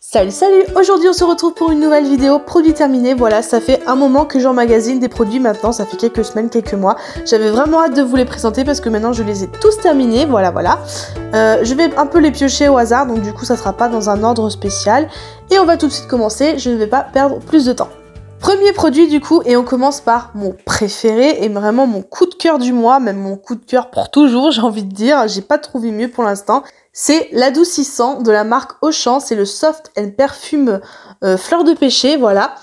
Salut salut, aujourd'hui on se retrouve pour une nouvelle vidéo produit terminé. Voilà, ça fait un moment que j'emmagasine des produits maintenant, ça fait quelques semaines, quelques mois. J'avais vraiment hâte de vous les présenter parce que maintenant je les ai tous terminés, voilà. Je vais un peu les piocher au hasard, donc du coup ça sera pas dans un ordre spécial. Et on va tout de suite commencer, je ne vais pas perdre plus de temps. Premier produit du coup, et on commence par mon préféré et vraiment mon coup de cœur du mois, même mon coup de cœur pour toujours, j'ai envie de dire, j'ai pas trouvé mieux pour l'instant. C'est l'adoucissant de la marque Auchan, c'est le Soft and Perfume Fleur de Pêcher, voilà.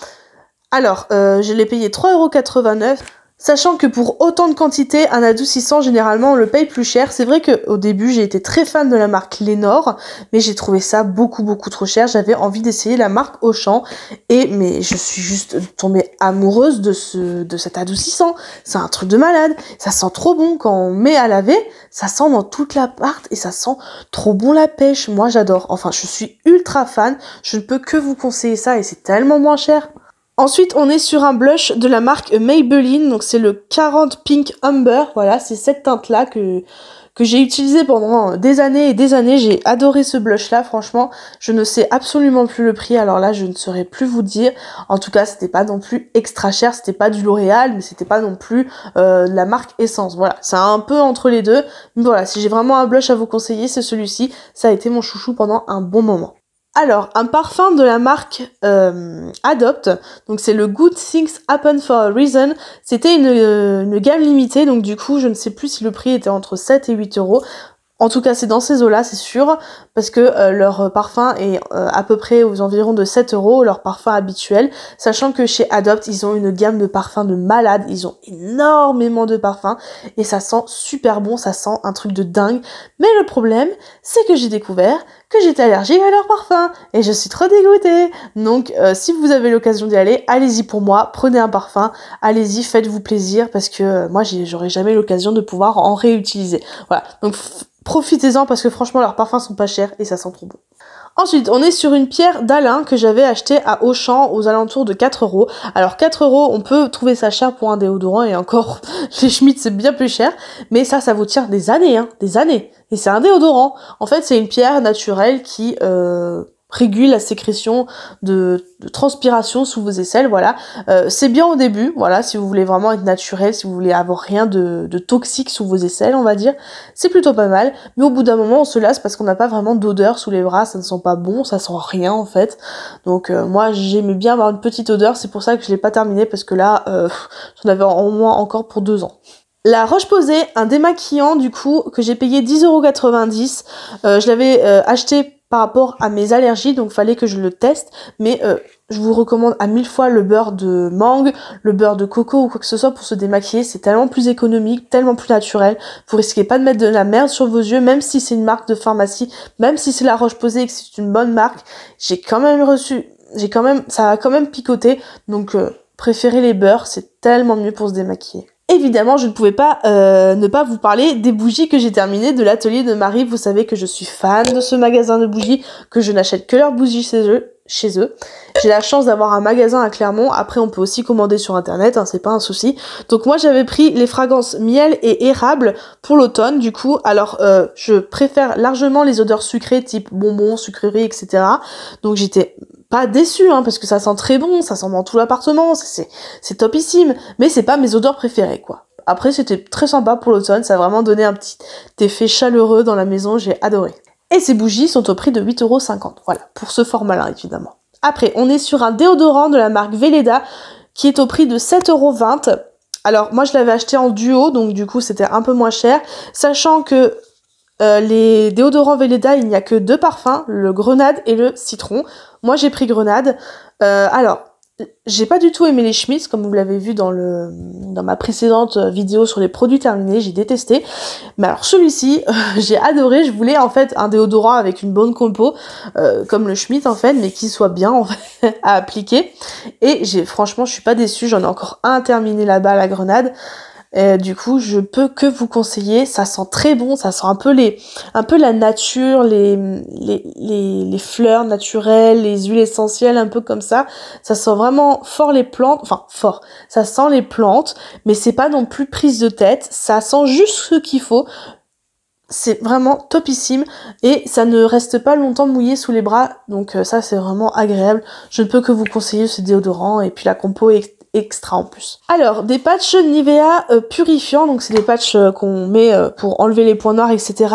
Alors, je l'ai payé 3,89 €. Sachant que pour autant de quantité, un adoucissant, généralement, on le paye plus cher. C'est vrai qu'au début, j'ai été très fan de la marque Lénore, mais j'ai trouvé ça beaucoup trop cher. J'avais envie d'essayer la marque Auchan, mais je suis juste tombée amoureuse de cet adoucissant. C'est un truc de malade. Ça sent trop bon quand on met à laver. Ça sent dans toute l'appart et ça sent trop bon la pêche. Moi, j'adore. Enfin, je suis ultra fan. Je ne peux que vous conseiller ça et c'est tellement moins cher. Ensuite, on est sur un blush de la marque Maybelline, donc c'est le 40 Pink Amber, voilà, c'est cette teinte-là que j'ai utilisé pendant des années et des années. J'ai adoré ce blush-là, franchement, je ne sais absolument plus le prix, alors là, je ne saurais plus vous dire. En tout cas, c'était pas non plus extra cher, c'était pas du L'Oréal, mais c'était pas non plus de la marque Essence, voilà, c'est un peu entre les deux. Mais voilà, si j'ai vraiment un blush à vous conseiller, c'est celui-ci, ça a été mon chouchou pendant un bon moment. Alors, un parfum de la marque Adopt, donc c'est le Good Things Happen for a Reason. C'était une gamme limitée, donc du coup, je ne sais plus si le prix était entre 7 et 8 €. En tout cas, c'est dans ces eaux-là, c'est sûr, parce que leur parfum est à peu près aux environs de 7 €, leur parfum habituel, sachant que chez Adopt, ils ont une gamme de parfums de malade, ils ont énormément de parfums, et ça sent super bon, ça sent un truc de dingue. Mais le problème, c'est que j'ai découvert que j'étais allergique à leur parfum, et je suis trop dégoûtée. Donc, si vous avez l'occasion d'y aller, allez-y pour moi, prenez un parfum, allez-y, faites-vous plaisir, parce que moi, j'aurais jamais l'occasion de pouvoir en réutiliser. Voilà, donc profitez-en parce que franchement leurs parfums sont pas chers et ça sent trop bon. Ensuite, on est sur une pierre d'Alain que j'avais achetée à Auchan aux alentours de 4 €. Alors 4 €, on peut trouver ça cher pour un déodorant et encore, chez Schmitt c'est bien plus cher. Mais ça vous tient des années, hein, des années. Et c'est un déodorant. En fait, c'est une pierre naturelle qui régule la sécrétion de transpiration sous vos aisselles, voilà. C'est bien au début, voilà, si vous voulez vraiment être naturel, si vous voulez avoir rien de toxique sous vos aisselles, on va dire, c'est plutôt pas mal, mais au bout d'un moment, on se lasse parce qu'on n'a pas vraiment d'odeur sous les bras, ça ne sent pas bon, ça sent rien, en fait. Donc, moi, j'aimais bien avoir une petite odeur, c'est pour ça que je l'ai pas terminé, parce que là, j'en avais au moins encore pour 2 ans. La Roche-Posay, un démaquillant du coup que j'ai payé 10,90 €. Je l'avais acheté par rapport à mes allergies, donc fallait que je le teste, mais je vous recommande à 1000 fois le beurre de mangue, le beurre de coco ou quoi que ce soit pour se démaquiller, c'est tellement plus économique, tellement plus naturel, vous risquez pas de mettre de la merde sur vos yeux, même si c'est une marque de pharmacie, même si c'est la Roche-Posay et que c'est une bonne marque, ça a quand même picoté, donc préférez les beurres, c'est tellement mieux pour se démaquiller. Évidemment, je ne pouvais pas ne pas vous parler des bougies que j'ai terminées de l'atelier de Marie. Vous savez que je suis fan de ce magasin de bougies, que je n'achète que leurs bougies chez eux. J'ai la chance d'avoir un magasin à Clermont. Après, on peut aussi commander sur internet, hein, c'est pas un souci. Donc moi, j'avais pris les fragrances miel et érable pour l'automne, du coup. Alors, je préfère largement les odeurs sucrées, type bonbons, sucreries, etc. Donc j'étais pas déçue, hein, parce que ça sent très bon, ça sent dans tout l'appartement, c'est topissime, mais c'est pas mes odeurs préférées, quoi. Après, c'était très sympa pour l'automne, ça a vraiment donné un petit effet chaleureux dans la maison, j'ai adoré. Et ces bougies sont au prix de 8,50 €, voilà, pour ce format-là, évidemment. Après, on est sur un déodorant de la marque Velleda, qui est au prix de 7,20 €. Alors, moi, je l'avais acheté en duo, donc du coup, c'était un peu moins cher, sachant que les déodorants Velleda, il n'y a que 2 parfums, le grenade et le citron. Moi, j'ai pris grenade. Alors, j'ai pas du tout aimé les Schmitt, comme vous l'avez vu dans ma précédente vidéo sur les produits terminés, j'ai détesté. Mais alors celui-ci, j'ai adoré, je voulais en fait un déodorant avec une bonne compo, comme le Schmitt en fait, mais qui soit bien en fait, à appliquer. Et franchement, je suis pas déçue, j'en ai encore un terminé là-bas à la grenade. Du coup, je peux que vous conseiller, ça sent très bon, ça sent un peu la nature, les fleurs naturelles, les huiles essentielles, un peu comme ça. Ça sent vraiment fort les plantes, enfin fort, ça sent les plantes, mais c'est pas non plus prise de tête, ça sent juste ce qu'il faut. c'est vraiment topissime et ça ne reste pas longtemps mouillé sous les bras, donc ça c'est vraiment agréable. Je ne peux que vous conseiller ce déodorant et puis la compo est extra en plus. Alors, des patchs Nivea purifiants, donc c'est des patchs qu'on met pour enlever les points noirs, etc.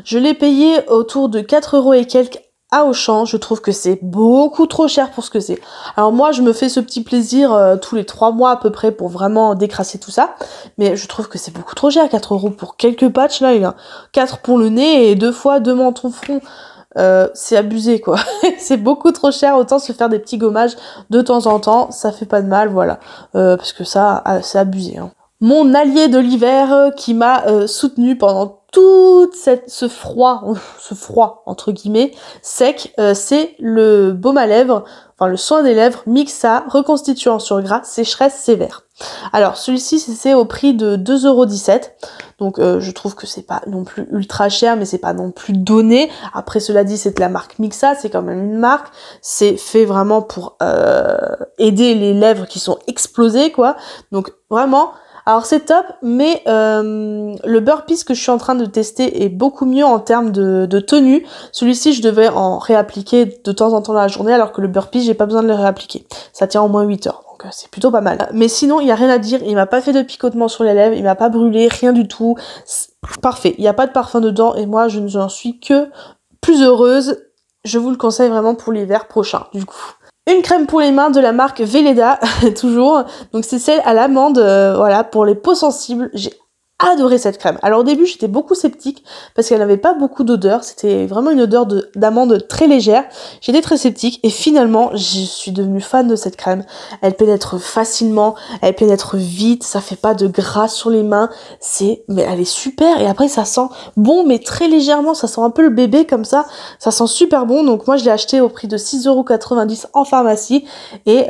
Je l'ai payé autour de 4 € et quelques à Auchan. Je trouve que c'est beaucoup trop cher pour ce que c'est. Alors moi, je me fais ce petit plaisir tous les 3 mois à peu près pour vraiment décrasser tout ça, mais je trouve que c'est beaucoup trop cher, 4 € pour quelques patchs, là, il y a 4 pour le nez et 2 fois 2 mentons front. C'est abusé quoi, c'est beaucoup trop cher, autant se faire des petits gommages de temps en temps, ça fait pas de mal, voilà, parce que ça, c'est abusé. Hein. Mon allié de l'hiver qui m'a soutenu pendant tout ce froid entre guillemets, sec, c'est le baume à lèvres, enfin le soin des lèvres Mixa, reconstituant sur gras, sécheresse sévère. Alors celui-ci c'est au prix de 2,17 €, donc je trouve que c'est pas non plus ultra cher, mais c'est pas non plus donné. Après cela dit, c'est de la marque Mixa, c'est quand même une marque, c'est fait vraiment pour aider les lèvres qui sont explosées quoi, donc vraiment. Alors c'est top, mais le burpees que je suis en train de tester est beaucoup mieux en termes de tenue. Celui-ci, je devais en réappliquer de temps en temps dans la journée, alors que le burpees, j'ai pas besoin de le réappliquer. Ça tient au moins 8 heures, donc c'est plutôt pas mal. Mais sinon, il n'y a rien à dire, il m'a pas fait de picotement sur les lèvres, il m'a pas brûlé, rien du tout. Parfait, il n'y a pas de parfum dedans, et moi, je n'en suis que plus heureuse. Je vous le conseille vraiment pour l'hiver prochain, du coup. Une crème pour les mains de la marque Veleda, toujours. Donc c'est celle à l'amande, voilà, pour les peaux sensibles. J'ai adoré cette crème. Alors au début j'étais beaucoup sceptique parce qu'elle n'avait pas beaucoup d'odeur, c'était vraiment une odeur d'amande très légère. J'étais très sceptique et finalement je suis devenue fan de cette crème. Elle pénètre facilement, elle pénètre vite, ça fait pas de gras sur les mains, mais elle est super et après ça sent bon mais très légèrement, ça sent un peu le bébé comme ça sent super bon. Donc moi je l'ai acheté au prix de 6,90 € en pharmacie et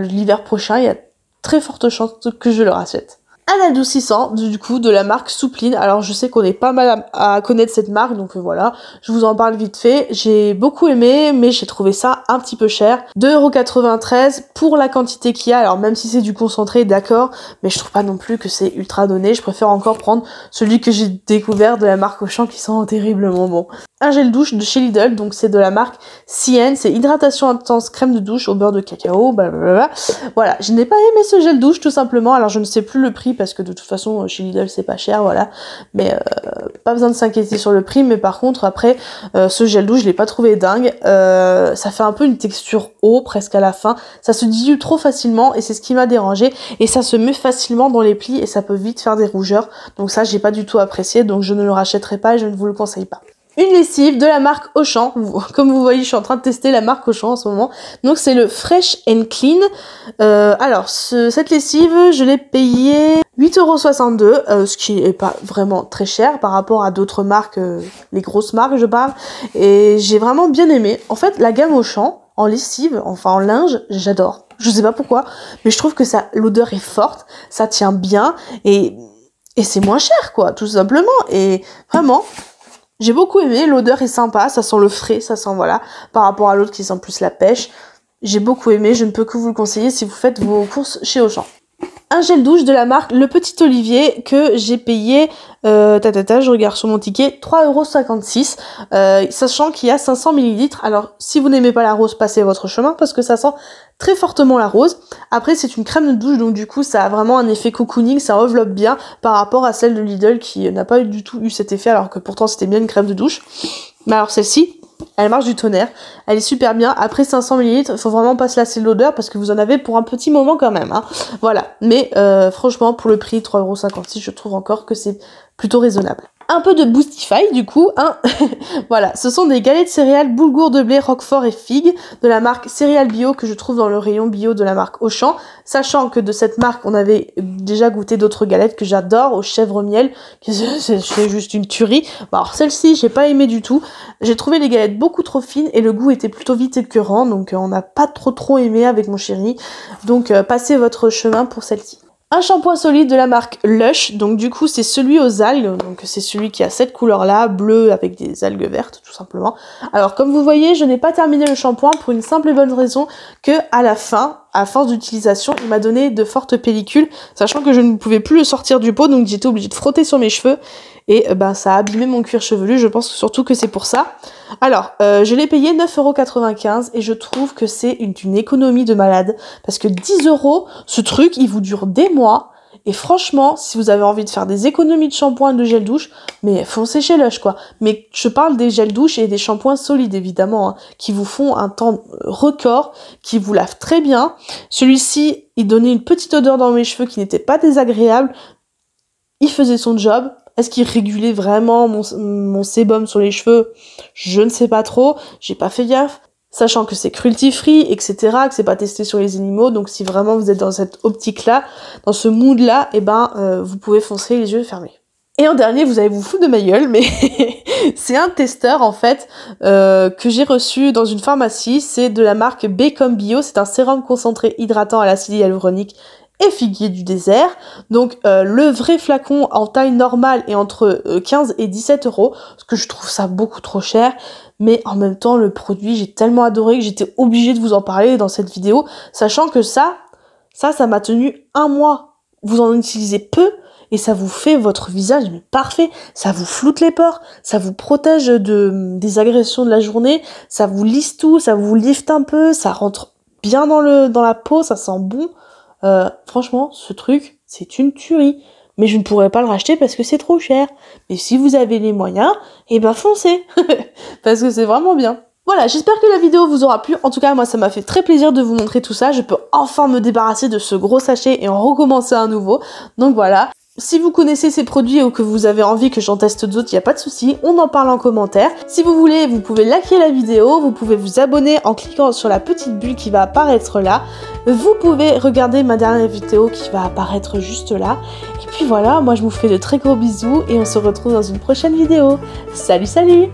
l'hiver prochain il y a très forte chance que je le rachète. Un adoucissant du coup de la marque Soupline. Alors je sais qu'on est pas mal à connaître cette marque, donc voilà, je vous en parle vite fait. J'ai beaucoup aimé, mais j'ai trouvé ça un petit peu cher. 2,93 € pour la quantité qu'il y a. Alors même si c'est du concentré, d'accord, mais je trouve pas non plus que c'est ultra donné. Je préfère encore prendre celui que j'ai découvert de la marque Auchan qui sent terriblement bon. Un gel douche de chez Lidl, donc c'est de la marque Cien, c'est hydratation intense crème de douche au beurre de cacao, blablabla. Voilà, je n'ai pas aimé ce gel douche tout simplement, alors je ne sais plus le prix parce que de toute façon chez Lidl c'est pas cher, voilà, mais pas besoin de s'inquiéter sur le prix, mais par contre après ce gel douche je l'ai pas trouvé dingue, ça fait un peu une texture eau presque à la fin, ça se dilue trop facilement et c'est ce qui m'a dérangé, et ça se met facilement dans les plis et ça peut vite faire des rougeurs, donc ça j'ai pas du tout apprécié, donc je ne le rachèterai pas et je ne vous le conseille pas. Une lessive de la marque Auchan, comme vous voyez je suis en train de tester la marque Auchan en ce moment, donc c'est le Fresh and Clean. Alors cette lessive je l'ai payée 8,62 €, ce qui est pas vraiment très cher par rapport à d'autres marques, les grosses marques je parle, et j'ai vraiment bien aimé. En fait la gamme Auchan en lessive, enfin en linge, j'adore, je sais pas pourquoi, mais je trouve que l'odeur est forte, ça tient bien et c'est moins cher quoi, tout simplement, et vraiment j'ai beaucoup aimé, l'odeur est sympa, ça sent le frais, ça sent voilà, par rapport à l'autre qui sent plus la pêche. J'ai beaucoup aimé, je ne peux que vous le conseiller si vous faites vos courses chez Auchan. Un gel douche de la marque Le Petit Olivier que j'ai payé, je regarde sur mon ticket, 3,56 €, sachant qu'il y a 500 ml. Alors si vous n'aimez pas la rose, passez votre chemin parce que ça sent très fortement la rose. Après c'est une crème de douche, donc du coup ça a vraiment un effet cocooning, ça enveloppe bien par rapport à celle de Lidl qui n'a pas du tout eu cet effet, alors que pourtant c'était bien une crème de douche. Mais alors celle-ci, elle marche du tonnerre, elle est super bien. Après 500 ml, il faut vraiment pas se lasser de l'odeur parce que vous en avez pour un petit moment quand même, hein. Voilà, mais franchement pour le prix 3,56 €, je trouve encore que c'est plutôt raisonnable. Un peu de Boostify du coup, hein. Voilà, ce sont des galettes céréales boulgour de blé, roquefort et figues de la marque Céréales Bio que je trouve dans le rayon bio de la marque Auchan, sachant que de cette marque on avait déjà goûté d'autres galettes que j'adore au chèvre miel, c'est juste une tuerie. Bon, alors celle-ci j'ai pas aimé du tout, j'ai trouvé les galettes beaucoup trop fines et le goût était plutôt vite écœurant, donc on n'a pas trop aimé avec mon chéri, donc passez votre chemin pour celle-ci. Un shampoing solide de la marque Lush, donc du coup c'est celui aux algues, donc c'est celui qui a cette couleur là, bleu avec des algues vertes tout simplement. Alors comme vous voyez, je n'ai pas terminé le shampoing pour une simple et bonne raison que à la fin, à force d'utilisation, il m'a donné de fortes pellicules, sachant que je ne pouvais plus le sortir du pot, donc j'étais obligée de frotter sur mes cheveux et ça a abîmé mon cuir chevelu, je pense surtout que c'est pour ça. Alors, je l'ai payé 9,95 € et je trouve que c'est une économie de malade, parce que 10 €, ce truc, il vous dure des mois. Et franchement, si vous avez envie de faire des économies de shampoing et de gel douche, mais foncez chez Lush, quoi. Mais je parle des gels douche et des shampoings solides, évidemment, hein, qui vous font un temps record, qui vous lavent très bien. Celui-ci, il donnait une petite odeur dans mes cheveux qui n'était pas désagréable. Il faisait son job. Est-ce qu'il régulait vraiment mon sébum sur les cheveux? Je ne sais pas trop. J'ai pas fait gaffe. Sachant que c'est cruelty-free, etc., que c'est pas testé sur les animaux, donc si vraiment vous êtes dans cette optique-là, dans ce mood-là, vous pouvez foncer les yeux fermés. Et en dernier, vous allez vous foutre de ma gueule, mais c'est un testeur, en fait, que j'ai reçu dans une pharmacie. C'est de la marque Become Bio, c'est un sérum concentré hydratant à l'acide hyaluronique et figuier du désert. Donc le vrai flacon en taille normale est entre 15 et 17 €, parce que je trouve ça beaucoup trop cher. Mais en même temps, le produit, j'ai tellement adoré que j'étais obligée de vous en parler dans cette vidéo, sachant que ça m'a tenu 1 mois. Vous en utilisez peu et ça vous fait votre visage mais parfait. Ça vous floute les pores, ça vous protège des agressions de la journée, ça vous lisse tout, ça vous lifte un peu, ça rentre bien dans la peau, ça sent bon. Franchement, ce truc, c'est une tuerie. Mais je ne pourrais pas le racheter parce que c'est trop cher. Mais si vous avez les moyens, foncez. Parce que c'est vraiment bien. Voilà, j'espère que la vidéo vous aura plu. En tout cas, moi, ça m'a fait très plaisir de vous montrer tout ça. Je peux enfin me débarrasser de ce gros sachet et en recommencer un nouveau. Donc voilà. Si vous connaissez ces produits ou que vous avez envie que j'en teste d'autres, il n'y a pas de souci, on en parle en commentaire. Si vous voulez, vous pouvez liker la vidéo, vous pouvez vous abonner en cliquant sur la petite bulle qui va apparaître là. Vous pouvez regarder ma dernière vidéo qui va apparaître juste là. Et puis voilà, moi je vous fais de très gros bisous et on se retrouve dans une prochaine vidéo. Salut, salut!